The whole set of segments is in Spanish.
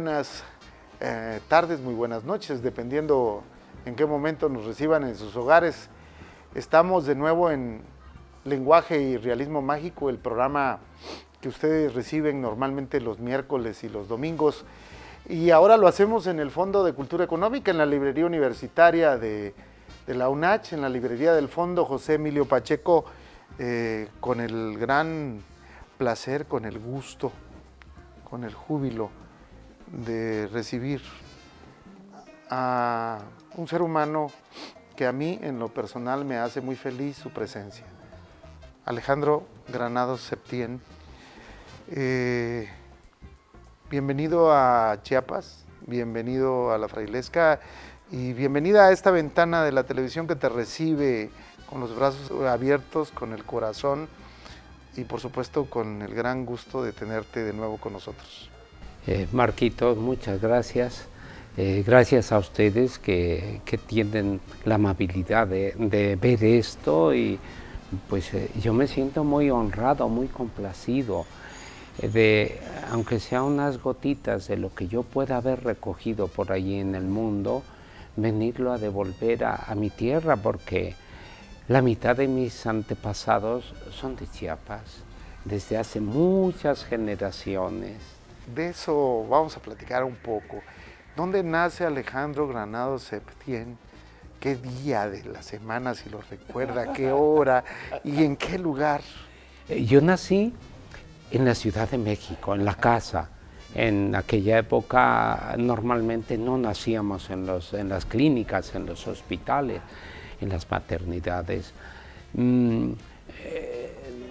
buenas tardes, muy buenas noches, dependiendo en qué momento nos reciban en sus hogares. Estamos de nuevo en Lenguaje y Realismo Mágico, el programa que ustedes reciben normalmente los miércoles y los domingos. Y ahora lo hacemos en el Fondo de Cultura Económica, en la librería universitaria de la UNACH, en la librería del Fondo José Emilio Pacheco, con el gran placer, con el gusto, con el júbilo de recibir a un ser humano que a mí en lo personal me hace muy feliz su presencia. Alejandro Granados Septién, bienvenido a Chiapas, bienvenido a La Frailesca y bienvenida a esta ventana de la televisión que te recibe con los brazos abiertos, con el corazón y por supuesto con el gran gusto de tenerte de nuevo con nosotros. Marquitos, muchas gracias. Gracias a ustedes que tienen la amabilidad de ver esto y pues yo me siento muy honrado, muy complacido de, aunque sea unas gotitas de lo que yo pueda haber recogido por allí en el mundo, venirlo a devolver a mi tierra, porque la mitad de mis antepasados son de Chiapas, desde hace muchas generaciones. De eso vamos a platicar un poco. ¿Dónde nace Alejandro Granados Septién? ¿Qué día de la semana, si lo recuerda? ¿Qué hora? ¿Y en qué lugar? Yo nací en la Ciudad de México, en la casa. En aquella época normalmente no nacíamos en las clínicas, en los hospitales, en las maternidades.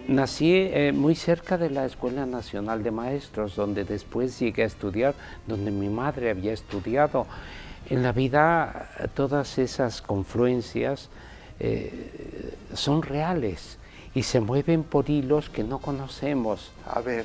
Nací muy cerca de la Escuela Nacional de Maestros, donde después llegué a estudiar, donde mi madre había estudiado. En la vida todas esas confluencias son reales y se mueven por hilos que no conocemos. A ver,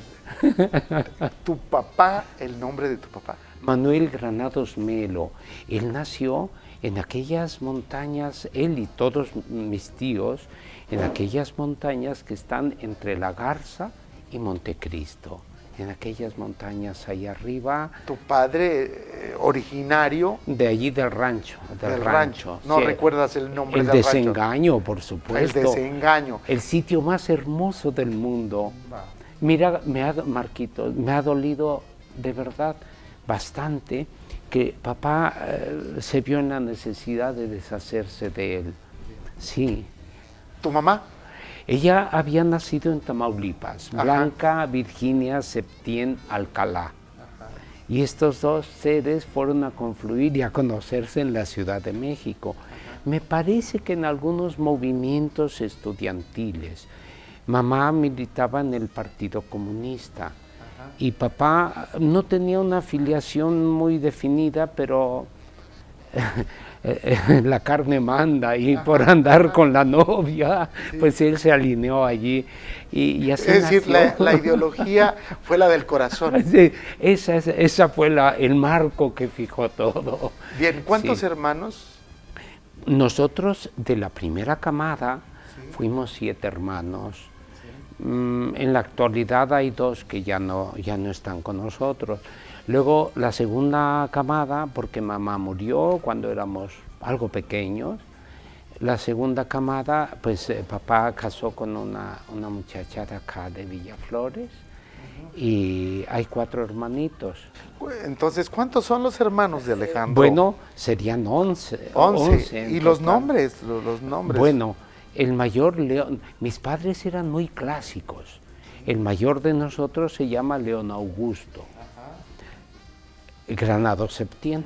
tu papá, el nombre de tu papá. Manuel Granados Melo. Él nació en aquellas montañas, él y todos mis tíos, en aquellas montañas que están entre La Garza y Montecristo, en aquellas montañas ahí arriba. ¿Tu padre originario? De allí del rancho. Del rancho. ¿No sí, recuerdas el nombre del rancho? El Desengaño, por supuesto. El Desengaño. El sitio más hermoso del mundo. Mira, Marquitos, me ha dolido de verdad bastante que papá se vio en la necesidad de deshacerse de él. Sí. ¿Tu mamá? Ella había nacido en Tamaulipas, Ajá. Blanca Virginia Septién Alcalá. Ajá. Y estos dos seres fueron a confluir y a conocerse en la Ciudad de México. Ajá. Me parece que en algunos movimientos estudiantiles. Mamá militaba en el Partido Comunista. Ajá. Y papá no tenía una afiliación muy definida, pero la carne manda y por andar con la novia, sí, pues él se alineó allí y así es nació. decir, la ideología fue la del corazón. Sí, esa fue el marco que fijó todo. Bien, ¿cuántos sí. hermanos? Nosotros de la primera camada sí. Fuimos 7 hermanos. Sí. En la actualidad hay 2 que ya no están con nosotros. Luego la segunda camada, porque mamá murió cuando éramos algo pequeños, la segunda camada, pues papá casó con una muchacha de acá de Villaflores, uh-huh, y hay 4 hermanitos. Entonces, ¿cuántos son los hermanos de Alejandro? Bueno, serían 11. 11. ¿Y los nombres? Los nombres. Bueno, el mayor León, mis padres eran muy clásicos. El mayor de nosotros se llama León Augusto Granados Septién.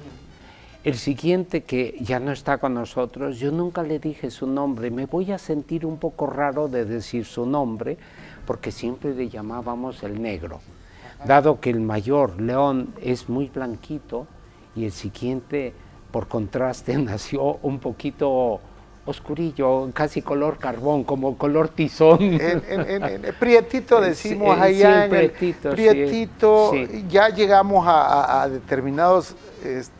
El siguiente, que ya no está con nosotros, yo nunca le dije su nombre. Me voy a sentir un poco raro de decir su nombre, porque siempre le llamábamos el negro. Dado que el mayor, León, es muy blanquito, y el siguiente, por contraste, nació un poquito oscurillo, casi color carbón, como color tizón. Prietito decimos allá, sí, prietito, prietito, sí. Ya llegamos a determinadas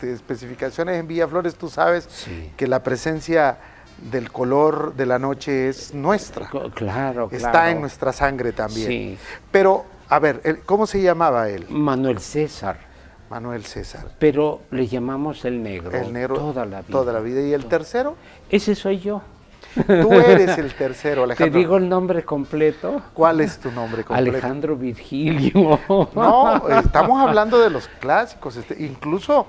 especificaciones en Villaflores. Tú sabes sí. Que la presencia del color de la noche es nuestra. Claro, está en nuestra sangre también. Sí. Pero, a ver, ¿cómo se llamaba él? Manuel César. Manuel César. Pero le llamamos el negro. El negro toda la vida. Toda la vida. ¿Y el tercero? Ese soy yo. Tú eres el tercero, Alejandro. ¿Te digo el nombre completo? ¿Cuál es tu nombre completo? Alejandro Virgilio. No, estamos hablando de los clásicos. Incluso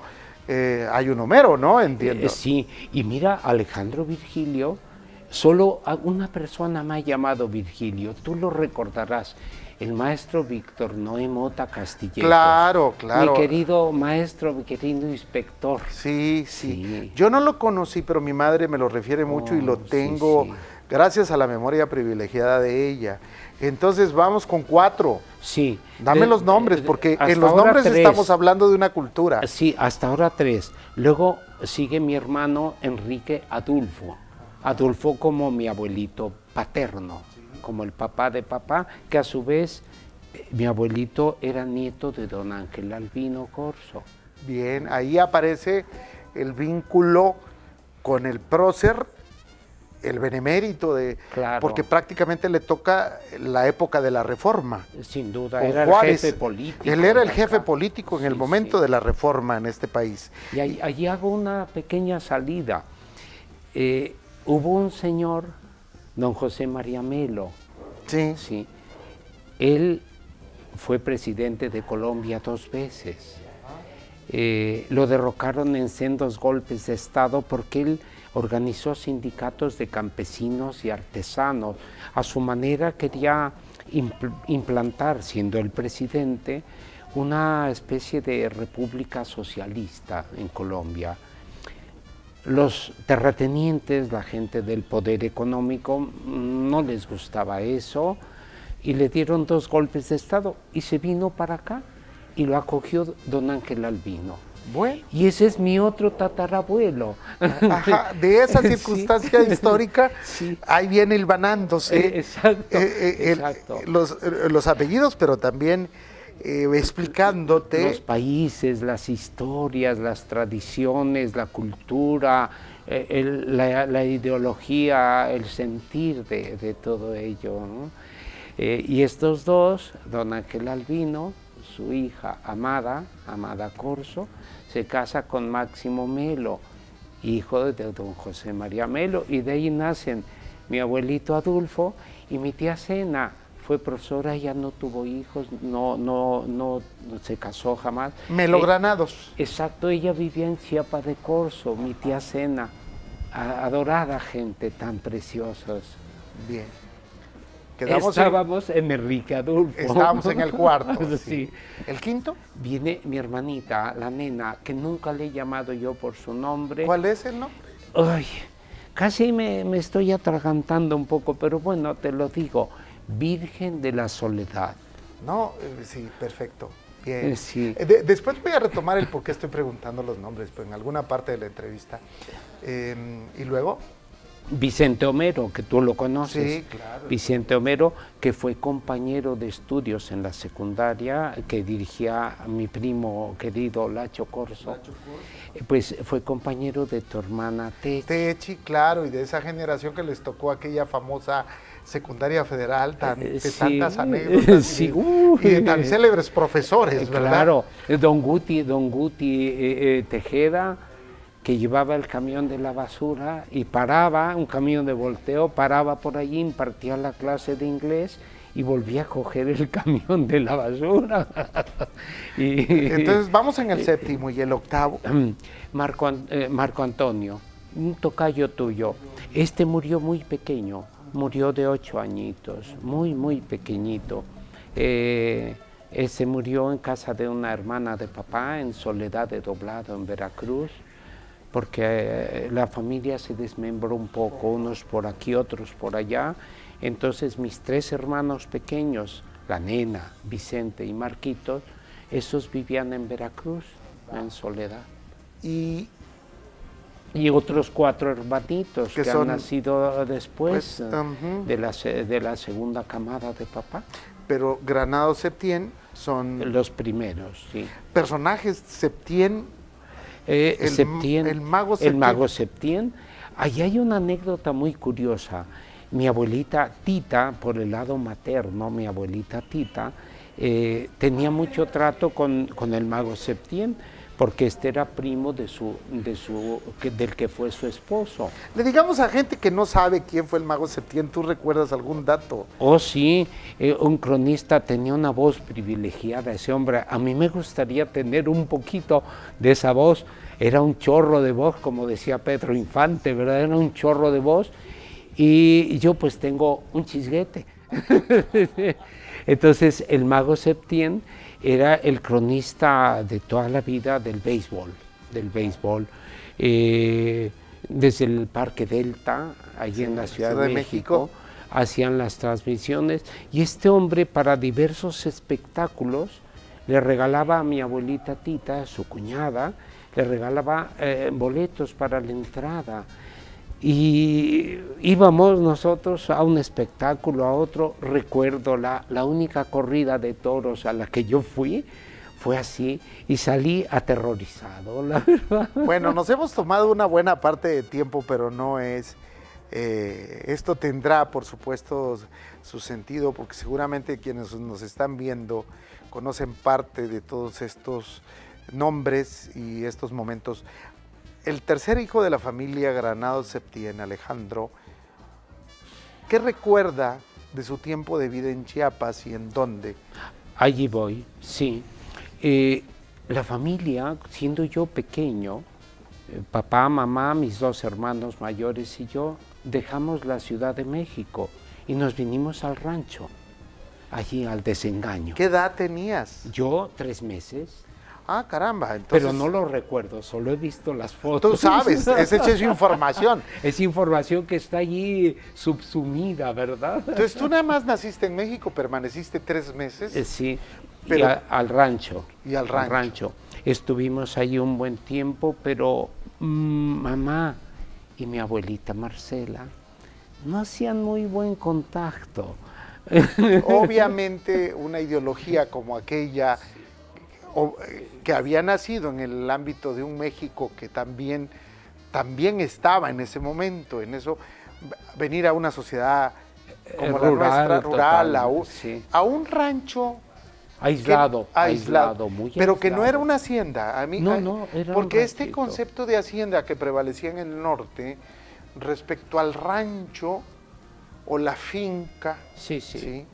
hay un Homero, ¿no? Entiendo. Sí, y mira, Alejandro Virgilio, solo una persona me ha llamado Virgilio, tú lo recordarás, el maestro Víctor Noé Mota Castillejo. Claro, claro. Mi querido maestro, mi querido inspector. Sí, sí. Yo no lo conocí, pero mi madre me lo refiere mucho y lo tengo gracias a la memoria privilegiada de ella. Entonces vamos con 4. Sí. Dame los nombres, porque en los ahora nombres 3. estamos hablando de una cultura. Sí, hasta ahora 3. Luego sigue mi hermano Enrique Adulfo. Adulfo como mi abuelito paterno, como el papá de papá, que a su vez mi abuelito era nieto de don Ángel Albino Corso. Bien, ahí aparece el vínculo con el prócer, el benemérito, Claro. porque prácticamente le toca la época de la Reforma. Sin duda, Con era Juárez. el jefe político. Él era el de jefe acá. político en el Sí, momento sí. de la Reforma en este país. Y allí hago una pequeña salida. Hubo un señor, don José María Melo. Sí. Sí. Él fue presidente de Colombia 2 veces. Lo derrocaron en sendos golpes de Estado porque él organizó sindicatos de campesinos y artesanos. A su manera quería implantar, siendo el presidente, una especie de república socialista en Colombia. Los terratenientes, la gente del poder económico, no les gustaba eso y le dieron 2 golpes de Estado y se vino para acá y lo acogió don Ángel Albino. Bueno. Y ese es mi otro tatarabuelo. Ajá, de esa circunstancia histórica, Sí. ahí viene hilvanándose Exacto, exacto. los apellidos, pero también explicándote. Los países, las historias, las tradiciones, la cultura, la ideología, el sentir de todo ello, ¿no? Y estos dos, don Ángel Albino, su hija Amada Corso, se casa con Máximo Melo, hijo de don José María Melo, y de ahí nacen mi abuelito Adulfo y mi tía Sena. Fue profesora, ella no tuvo hijos, no se casó jamás. Melogranados. Exacto, ella vivía en Chiapa de Corzo, mi tía Sena, adorada gente, tan preciosos. Bien. Estábamos en Enrique Adulfo. Estábamos en el cuarto. Sí. ¿El quinto? Viene mi hermanita, la nena, que nunca le he llamado yo por su nombre. ¿Cuál es el nombre? Ay, casi me estoy atragantando un poco, pero bueno, te lo digo. Virgen de la Soledad. No, sí, perfecto. Bien. Sí. Después voy a retomar el por qué estoy preguntando los nombres, pero en alguna parte de la entrevista. ¿Y luego? Vicente Homero, que tú lo conoces. Sí, claro. Vicente Homero, que fue compañero de estudios en la secundaria, que dirigía a mi primo querido Lacho Corso. Pues fue compañero de tu hermana Techi. Techi, claro, y de esa generación que les tocó aquella famosa secundaria federal de Sí, tantas anécdotas sí, y de tan célebres profesores, ¿verdad? Claro, don Guti Tejeda, que llevaba el camión de la basura y paraba, un camión de volteo, paraba por allí, impartía la clase de inglés y volvía a coger el camión de la basura. Entonces vamos en el séptimo y el octavo. Marco Antonio, un tocayo tuyo, este murió muy pequeño, murió de 8 añitos, muy pequeñito. Se murió en casa de una hermana de papá, en Soledad de Doblado, en Veracruz, porque la familia se desmembró un poco, unos por aquí, otros por allá. Entonces mis 3 hermanos pequeños, la nena, Vicente y Marquitos, esos vivían en Veracruz, en Soledad. Y otros 4 hermanitos que han nacido después de la segunda camada de papá. Pero Granados Septién son... Los primeros, sí. Personajes Septién, el mago Septién. El mago Septién. Ahí hay una anécdota muy curiosa. Mi abuelita Tita, por el lado materno, mi abuelita Tita, tenía mucho trato con el mago Septién, porque este era primo del que fue su esposo. Le digamos a gente que no sabe quién fue el mago Septién, ¿tú recuerdas algún dato? Oh, sí, un cronista tenía una voz privilegiada, ese hombre. A mí me gustaría tener un poquito de esa voz. Era un chorro de voz, como decía Pedro Infante, ¿verdad? Era un chorro de voz. Y yo pues tengo un chisguete. Entonces el mago Septién era el cronista de toda la vida del béisbol, desde el Parque Delta, allí en la Ciudad de México, hacían las transmisiones, y este hombre para diversos espectáculos le regalaba a mi abuelita Tita, su cuñada, le regalaba boletos para la entrada. Y íbamos nosotros a un espectáculo, a otro. Recuerdo la única corrida de toros a la que yo fui, fue así, y salí aterrorizado, la verdad. Bueno, nos hemos tomado una buena parte de tiempo, pero no es... esto tendrá, por supuesto, su sentido, porque seguramente quienes nos están viendo conocen parte de todos estos nombres y estos momentos. El tercer hijo de la familia Granados Septién, Alejandro, ¿qué recuerda de su tiempo de vida en Chiapas y en dónde? Allí voy, sí. La familia, siendo yo pequeño, papá, mamá, mis dos hermanos mayores y yo, dejamos la Ciudad de México y nos vinimos al rancho, allí al Desengaño. ¿Qué edad tenías? Yo, 3 meses. Ah, caramba. Entonces, pero no lo recuerdo, solo he visto las fotos. Tú sabes, esa es información. Es información que está allí subsumida, ¿verdad? Entonces, tú nada más naciste en México, permaneciste 3 meses. Sí, pero, al rancho. Y al rancho. Estuvimos allí un buen tiempo, pero mamá y mi abuelita Marcela no hacían muy buen contacto. Obviamente, una ideología como aquella... que había nacido en el ámbito de un México que también estaba en ese momento, en eso, venir a una sociedad como la nuestra, rural, a un rancho aislado, muy pero aislado. Que no era una hacienda, a mí, no, era porque un este concepto de hacienda que prevalecía en el norte respecto al rancho o la finca, ¿sí?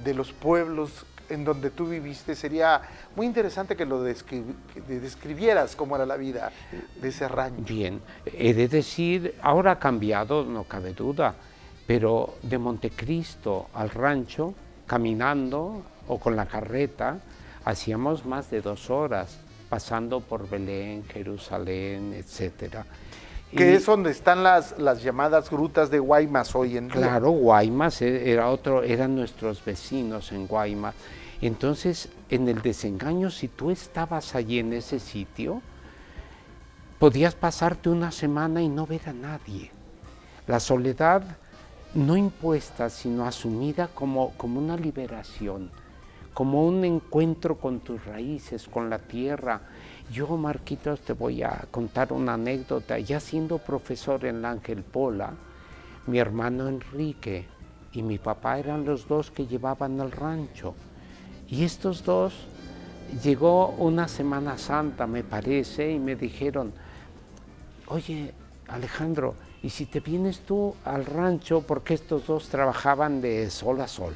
De los pueblos en donde tú viviste, sería muy interesante que lo describieras cómo era la vida de ese rancho. Bien, he de decir, ahora ha cambiado, no cabe duda, pero de Montecristo al rancho, caminando o con la carreta, hacíamos más de 2 horas, pasando por Belén, Jerusalén, etcétera. Que es donde están las llamadas grutas de Guaymas hoy en día. Claro, Guaymas eran nuestros vecinos en Guaymas. Entonces, en el Desengaño, si tú estabas allí en ese sitio, podías pasarte una semana y no ver a nadie. La soledad no impuesta, sino asumida como una liberación, como un encuentro con tus raíces, con la tierra. Yo, Marquitos, te voy a contar una anécdota. Ya siendo profesor en la Ángel Pola, mi hermano Enrique y mi papá eran los 2 que llevaban al rancho. Y estos 2, llegó una Semana Santa, me parece, y me dijeron, oye, Alejandro, ¿y si te vienes tú al rancho? Porque estos 2 trabajaban de sol a sol.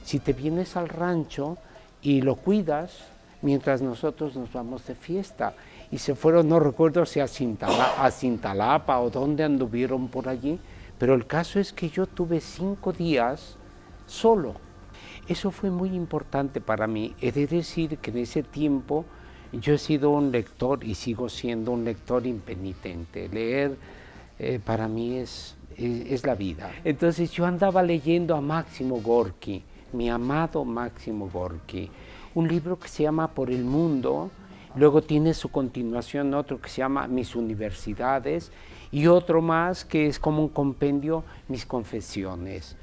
Si te vienes al rancho y lo cuidas, mientras nosotros nos vamos de fiesta. Y se fueron, no recuerdo si a Cintalapa o dónde anduvieron por allí, pero el caso es que yo tuve 5 días solo. Eso fue muy importante para mí. He de decir que en ese tiempo yo he sido un lector y sigo siendo un lector impenitente. Leer para mí es la vida. Entonces yo andaba leyendo a Máximo Gorki, mi amado Máximo Gorki, un libro que se llama Por el Mundo, luego tiene su continuación otro que se llama Mis Universidades y otro más que es como un compendio, Mis Confesiones.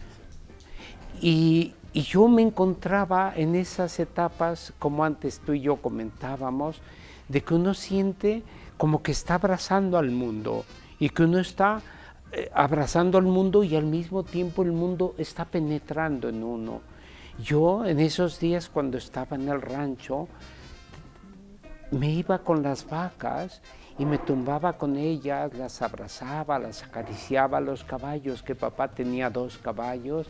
Y yo me encontraba en esas etapas, como antes tú y yo comentábamos, de que uno siente como que está abrazando al mundo y que uno está abrazando al mundo y al mismo tiempo el mundo está penetrando en uno. yo en esos días cuando estaba en el rancho, me iba con las vacas y me tumbaba con ellas, las abrazaba, las acariciaba, los caballos, que papá tenía 2 caballos.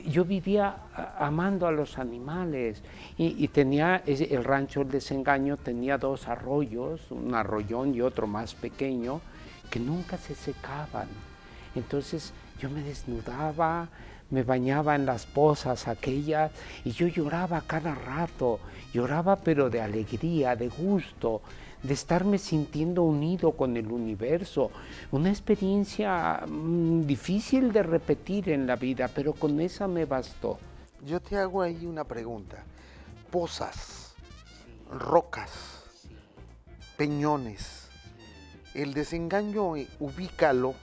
Yo vivía amando a los animales y tenía el rancho El Desengaño, tenía 2 arroyos, un arroyón y otro más pequeño, que nunca se secaban. Entonces yo me desnudaba, me bañaba en las pozas aquellas y yo lloraba cada rato, lloraba pero de alegría, de gusto, de estarme sintiendo unido con el universo. Una experiencia difícil de repetir en la vida, pero con esa me bastó. Yo te hago ahí una pregunta. Pozas, rocas, peñones. El Desengaño, ubícalo,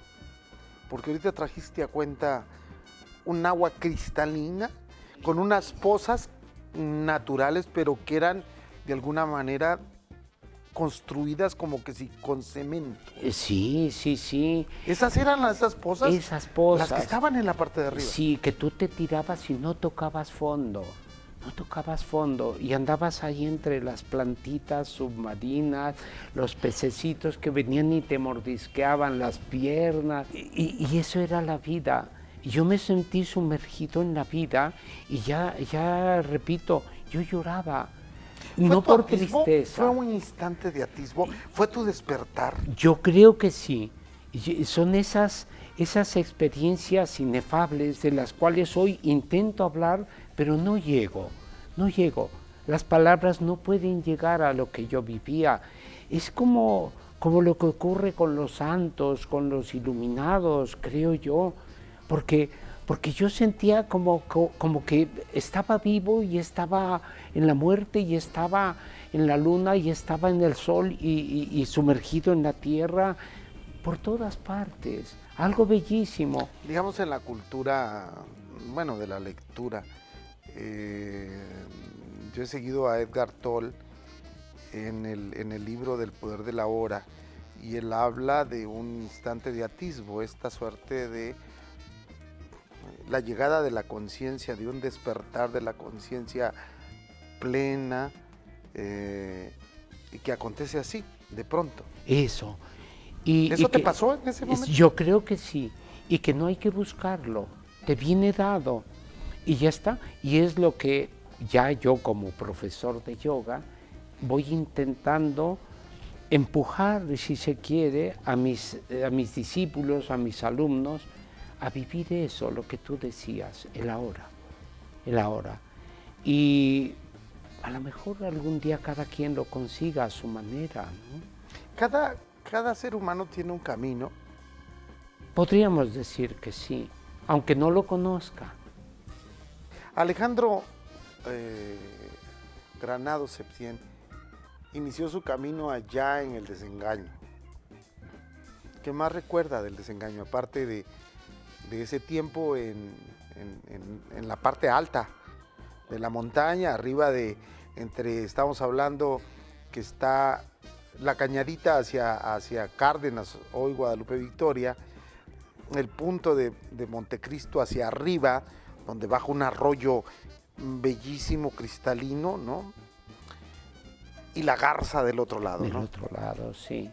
porque ahorita trajiste a cuenta un agua cristalina con unas pozas naturales, pero que eran de alguna manera construidas como que sí con cemento. Sí, sí, sí. ¿Esas eran esas pozas? Esas pozas. Las que estaban en la parte de arriba. Sí, que tú te tirabas y no tocabas fondo. No tocabas fondo y andabas ahí entre las plantitas submarinas, los pececitos que venían y te mordisqueaban las piernas. Y eso era la vida. Yo me sentí sumergido en la vida y ya repito, yo lloraba. No por atisbo? tristeza. ¿Fue un instante de atisbo? ¿Fue tu despertar? Yo creo que sí. Son esas experiencias inefables de las cuales hoy intento hablar, pero no llego. Las palabras no pueden llegar a lo que yo vivía. Es como lo que ocurre con los santos, con los iluminados, creo yo, porque yo sentía como que estaba vivo y estaba en la muerte y estaba en la luna y estaba en el sol y sumergido en la tierra por todas partes. Algo bellísimo. Digamos en la cultura, bueno, de la lectura, yo he seguido a Edgar Tolle en el libro del poder de la hora y él habla de un instante de atisbo, esta suerte de la llegada de la conciencia, de un despertar de la conciencia plena, y que acontece así, de pronto. Eso. ¿Eso te pasó en ese momento? Yo creo que sí, y que no hay que buscarlo, te viene dado y ya está. Y es lo que ya yo como profesor de yoga voy intentando empujar, si se quiere, a mis discípulos, a mis alumnos, a vivir eso, lo que tú decías, el ahora. Y a lo mejor algún día cada quien lo consiga a su manera, ¿no? Cada ser humano tiene un camino. Podríamos decir que sí, aunque no lo conozca. Alejandro Granados Septién inició su camino allá en el Desengaño. ¿Qué más recuerda del Desengaño? Aparte de ese tiempo en la parte alta de la montaña, arriba estamos hablando que está la cañadita hacia Cárdenas, hoy Guadalupe Victoria, el punto de Montecristo hacia arriba, donde baja un arroyo bellísimo, cristalino, ¿no? Y la Garza del otro lado, ¿no? Del otro lado, sí.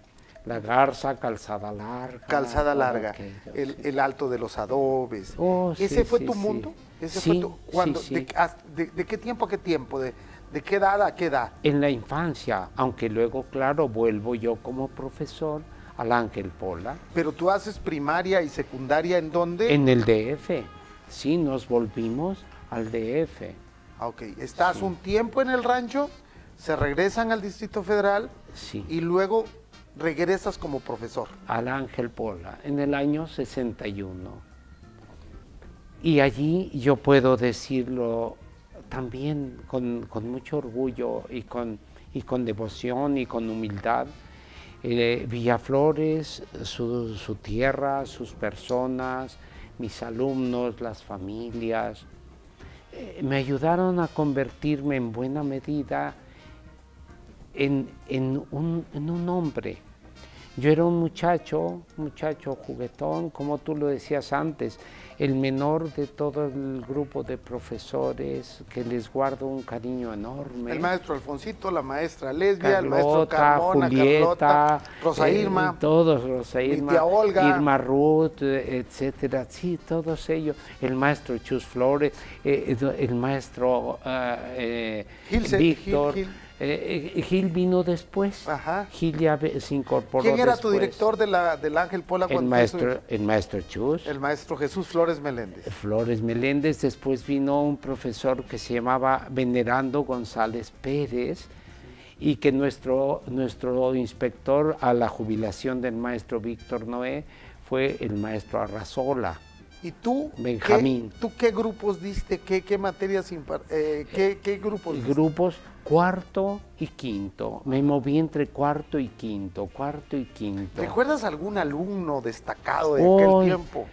La Garza, Calzada Larga. Calzada Larga, el Alto de los Adobes. Oh, ¿Ese fue tu sí. mundo? Sí, ¿Cuándo? sí. ¿De qué tiempo a qué tiempo? ¿De qué edad a qué edad? En la infancia, aunque luego, claro, vuelvo yo como profesor al Ángel Pola. ¿Pero tú haces primaria y secundaria en dónde? En el DF, sí, nos volvimos al DF. Ok, estás un tiempo en el rancho, se regresan al Distrito Federal y luego regresas como profesor. Al Ángel Pola, en el año 61. Y allí yo puedo decirlo también con mucho orgullo y con devoción y con humildad. Villaflores, su tierra, sus personas, mis alumnos, las familias, me ayudaron a convertirme en buena medida en un hombre. Yo era un muchacho juguetón, como tú lo decías antes, el menor de todo el grupo de profesores que les guardo un cariño enorme. El maestro Alfonsito, la maestra Lesbia, Carlota, el maestro Carmona, Julieta, Carlota, Rosa Irma, todos, Rosa Irma, mi tía Olga, Irma Ruth, etcétera, sí, todos ellos, el maestro Chus Flores, el maestro Víctor. Gil vino después. Ajá. Gil ya se incorporó. ¿Quién era después. Tu director del Ángel Pola? El maestro Chus. El maestro Jesús Flores Meléndez. Flores Meléndez. Después vino un profesor que se llamaba Venerando González Pérez, y que nuestro inspector a la jubilación del maestro Víctor Noé fue el maestro Arrazola. ¿Y tú? Benjamín. ¿Tú qué grupos diste? ¿Qué materias qué grupos diste? Grupos cuarto y quinto. Me moví entre cuarto y quinto. ¿Recuerdas algún alumno destacado de aquel tiempo?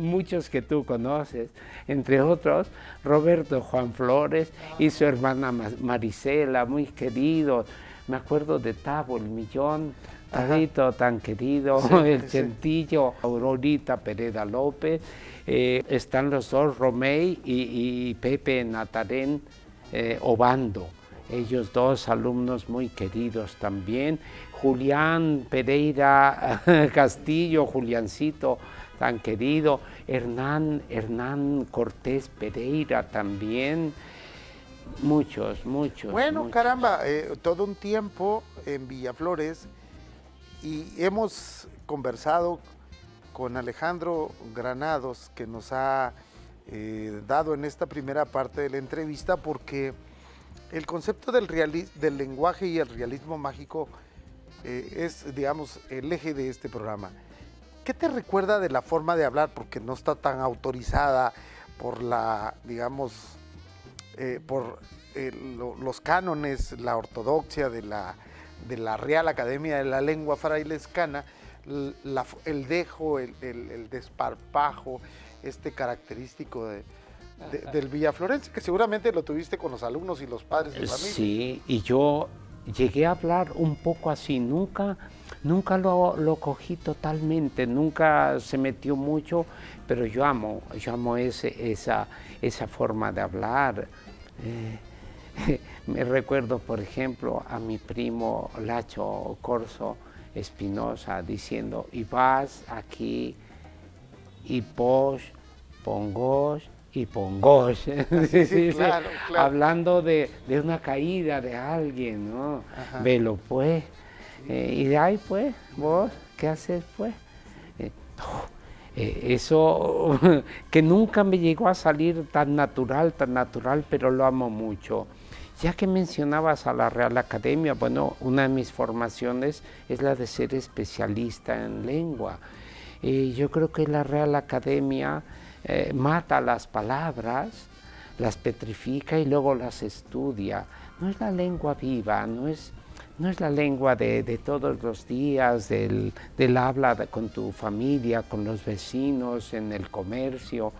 Muchos que tú conoces, entre otros, Roberto Juan Flores y su hermana Marisela, muy queridos. Me acuerdo de Tavo, el Millón, Tabito tan querido, sí, el Centillo, Aurorita Pereda López, están los dos, Romey y Pepe Natarén Obando, ellos dos alumnos muy queridos también, Julián Pereira Castillo, Juliancito tan querido, Hernán Cortés Pereira también, muchos. Bueno, caramba, todo un tiempo en Villaflores, y hemos conversado con Alejandro Granados, que nos ha dado en esta primera parte de la entrevista, porque el concepto del lenguaje y el realismo mágico es, digamos, el eje de este programa. ¿Qué te recuerda de la forma de hablar? Porque no está tan autorizada por la, digamos, los cánones, la ortodoxia de la Real Academia de la Lengua Frailescana, el dejo, el desparpajo, característico del villaflorense, que seguramente lo tuviste con los alumnos y los padres de familia. Sí, y yo llegué a hablar un poco así, nunca lo cogí totalmente, nunca se metió mucho, pero yo amo esa forma de hablar. Me recuerdo, por ejemplo, a mi primo Lacho Corso Espinosa diciendo, y vas aquí, y pos, pongos y pongos. Sí, claro. Hablando de una caída de alguien, ¿no? Ajá. Velo pues. Y de ahí pues, vos, ¿qué haces pues? Eso que nunca me llegó a salir tan natural, pero lo amo mucho. Ya que mencionabas a la Real Academia, bueno, una de mis formaciones es la de ser especialista en lengua. Yo creo que la Real Academia mata las palabras, las petrifica y luego las estudia. No es la lengua viva, no es la lengua de todos los días, del habla con tu familia, con los vecinos, en el comercio.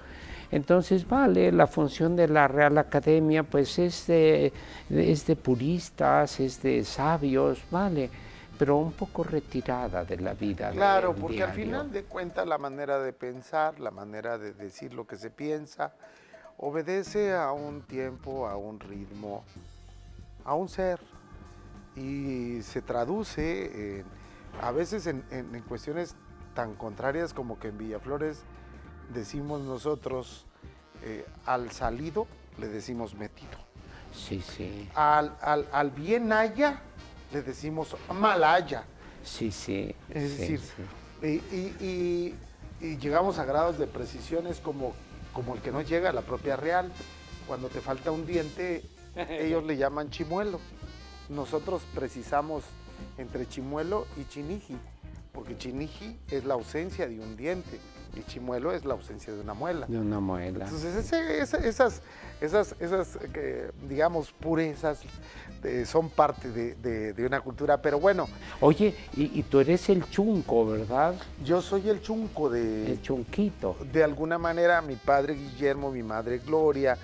Entonces, vale, la función de la Real Academia pues es de puristas, es de sabios, vale, pero un poco retirada de la vida. Claro, porque diario. Al final de cuentas la manera de pensar, la manera de decir lo que se piensa, obedece a un tiempo, a un ritmo, a un ser, y se traduce a veces en cuestiones tan contrarias como que en Villaflores decimos nosotros, al salido le decimos metido. Sí. Al bien haya le decimos mal haya. Sí. Es decir, y llegamos a grados de precisiones como el que no llega a la propia Real. Cuando te falta un diente, ellos le llaman chimuelo. Nosotros precisamos entre chimuelo y chiniji, porque chiniji es la ausencia de un diente y chimuelo es la ausencia de una muela. De una muela. Entonces esas digamos, purezas son parte de una cultura, pero bueno. Oye, y tú eres el chunco, ¿verdad? Yo soy el chunco el chunquito. De alguna manera, mi padre Guillermo, mi madre Gloria,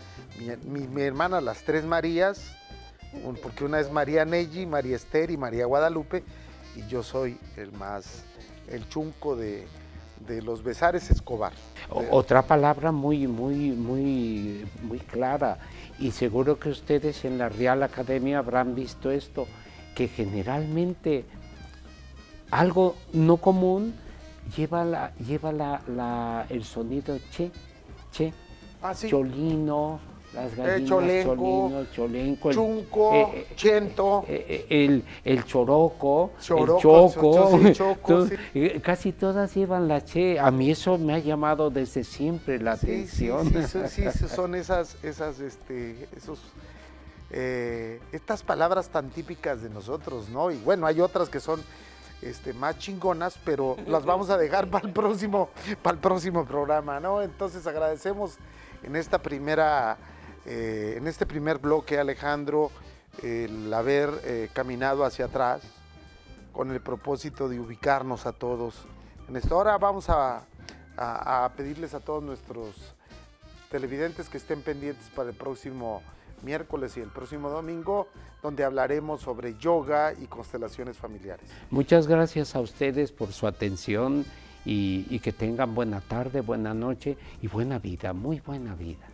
mi hermana, las tres Marías, porque una es María Nelly, María Esther y María Guadalupe, y yo soy el chunco de los Besares Escobar. Otra palabra muy clara, y seguro que ustedes en la Real Academia habrán visto esto, que generalmente algo no común lleva el sonido che, Sí. Cholino, las gallinas, cholenco, chunco, chento, el choroco, el choco, choco, sí. Casi todas llevan la che. A mí eso me ha llamado desde siempre la atención. Sí, son estas palabras tan típicas de nosotros, ¿no? Y bueno, hay otras que son más chingonas, pero las vamos a dejar para el próximo programa, ¿no? Entonces agradecemos en este primer bloque, Alejandro, el haber caminado hacia atrás con el propósito de ubicarnos a todos en esto. Ahora vamos a pedirles a todos nuestros televidentes que estén pendientes para el próximo miércoles y el próximo domingo, donde hablaremos sobre yoga y constelaciones familiares. Muchas gracias a ustedes por su atención y que tengan buena tarde, buena noche y buena vida, muy buena vida.